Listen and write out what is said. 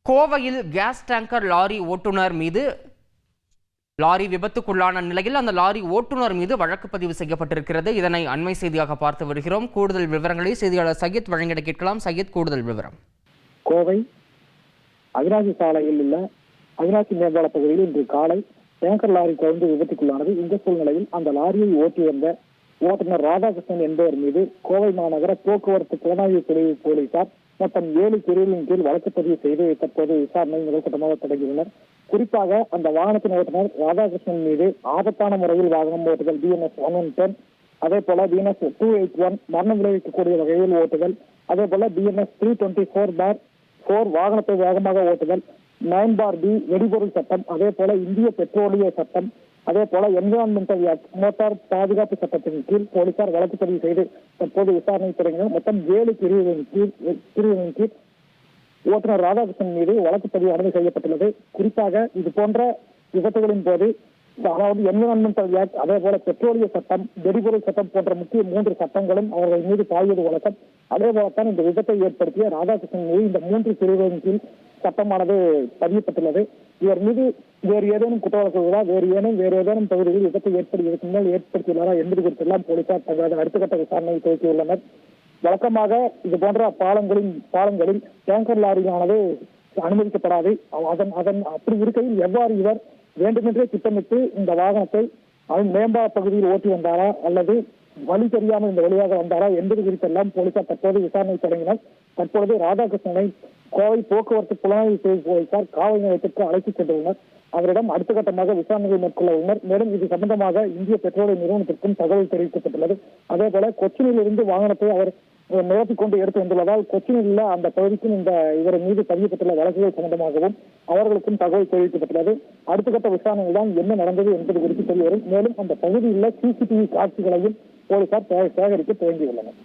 கோவையில் case tanker lorry ஓட்டுநர் மீது லாரி விபத்துக்குள்ளான நிலையில் அந்த லாரி ஓட்டுநர் மீது வழக்கு பதிவு செய்யப்பட்டிருக்கிறது. இதனை அண்மை செய்தியாக பார்த்து வருகிறோம். கூடுதல் விவரங்களை செய்தியாளர் சையத் வழங்கிட கேட்கலாம். சையத், கூடுதல் விவரம். கோவை அவினாசி சாலையில் உள்ள அவினாசி மேம்பால பகுதியில் இன்று காலை டேங்கர் லாரி கவிழ்ந்து விபத்துக்குள்ளானது. இந்த சூழ்நிலையில் அந்த லாரியை ஓட்டி வந்த ஓட்டுநர் ராதாகிருஷ்ணன் என்பவர் மீது கோவை மாநகர போக்குவரத்து புலனாய்வு பிரிவு போலீசார் மொத்தம் 7 பிரிவுகளின் கீழ் வழக்கு பதிவு செய்து தற்போது விசாரணை முதற்கட்டமாக தொடங்கியுள்ளனர். குறிப்பாக அந்த வாகனத்தின் ஓட்டுநர் ராதாகிருஷ்ணன் மீது ஆபத்தான முறையில் வாகனம் ஓட்டுதல், BNS 110, அதே போல BNS 281 மரணம் விளைவிக்கக்கூடிய வகையில் ஓட்டுதல், அதே போல BNS 324/4 வாகனத்தை வேகமாக ஓட்டுதல், 9/B வெடிபொருள் சட்டம், அதே போல இந்திய பெட்ரோலிய சட்டம், அதே போல என்விரான்மெண்டல் ஆக்ட் மோட்டார் பாதுகாப்பு சட்டத்தின் கீழ் போலீசார் வழக்கு பதிவு செய்து தற்போது விசாரணை தொடங்கினர். மொத்தம் 7 பிரிவுகளின் கீழ் ஓட்டுநர் ராதாகிருஷ்ணன் மீது வழக்கு பதிவு செய்யப்பட்டுள்ளது. குறிப்பாக இது போன்ற விபத்துகளின் போது அதாவது என்விரான்மெண்டல் ஆக்ட், அதே போல பெட்ரோலிய சட்டம், வெடிபொருள் சட்டம் போன்ற முக்கிய 3 சட்டங்களும் அவர்கள் மீது பாய்வது வழக்கம். அதே போலத்தான் இந்த விபத்தை ஏற்படுத்திய ராதாகிருஷ்ணன் மீது இந்த 3 பிரிவுகளின் கீழ் சட்டமானது பதியப்பட்டுள்ளது. இவர் மீது வேறு ஏதேனும் குற்ற வழக்குகளா, வேறு ஏதேனும் பகுதிகளில் விபத்தை ஏற்படுத்தியுள்ளாரா என்பது குறித்தெல்லாம் போலீசார் தங்களது அடுத்த கட்ட விசாரணையை துவக்கியுள்ளனர். வழக்கமாக இது போன்ற பாலங்களில் டேங்கர் லாரியானது அனுமதிக்கப்படாது. அதன் அப்படி இருக்கையில் எவ்வாறு இவர் வேண்டுமென்றே திட்டமிட்டு இந்த வாகனத்தை மேம்பால பகுதியில் ஓட்டி வந்தாரா அல்லது வழி தெரியாமல் இந்த வழியாக வந்தாரா என்பது குறித்தெல்லாம் போலீசார் தற்போது விசாரணை தொடங்கினர். தற்பொழுது ராதாகிருஷ்ணனை கோவை போக்குவரத்து புலனாய்வு பிரிவு போலீசார் காவல் நிலையத்திற்கு அழைத்துச் சென்றுள்ளனர். அவரிடம் அடுத்த கட்டமாக விசாரணைகளை மேற்கொள்ள உள்ளனர். மேலும் இது சம்பந்தமாக இந்திய பெட்ரோலிய நிறுவனத்திற்கும் தகவல் தெரிவிக்கப்பட்டுள்ளது. அதே போல கொச்சினில் இருந்து வாகனத்தை அவர் நிரப்பிக் கொண்டு எடுத்து வந்துள்ளதால் கொச்சினில் உள்ள அந்த பகுதிக்கும் இந்த இவர் மீது பதியப்பட்டுள்ள வழக்குகள் சம்பந்தமாகவும் அவர்களுக்கும் தகவல் தெரிவிக்கப்பட்டுள்ளது. அடுத்த கட்ட விசாரணையில் தான் என்ன நடந்தது என்பது குறித்து தெரிய வரும். மேலும் அந்த பகுதியில் உள்ள CCTV காட்சிகளையும் போலீசார் சேகரிக்க துவங்கியுள்ளனர்.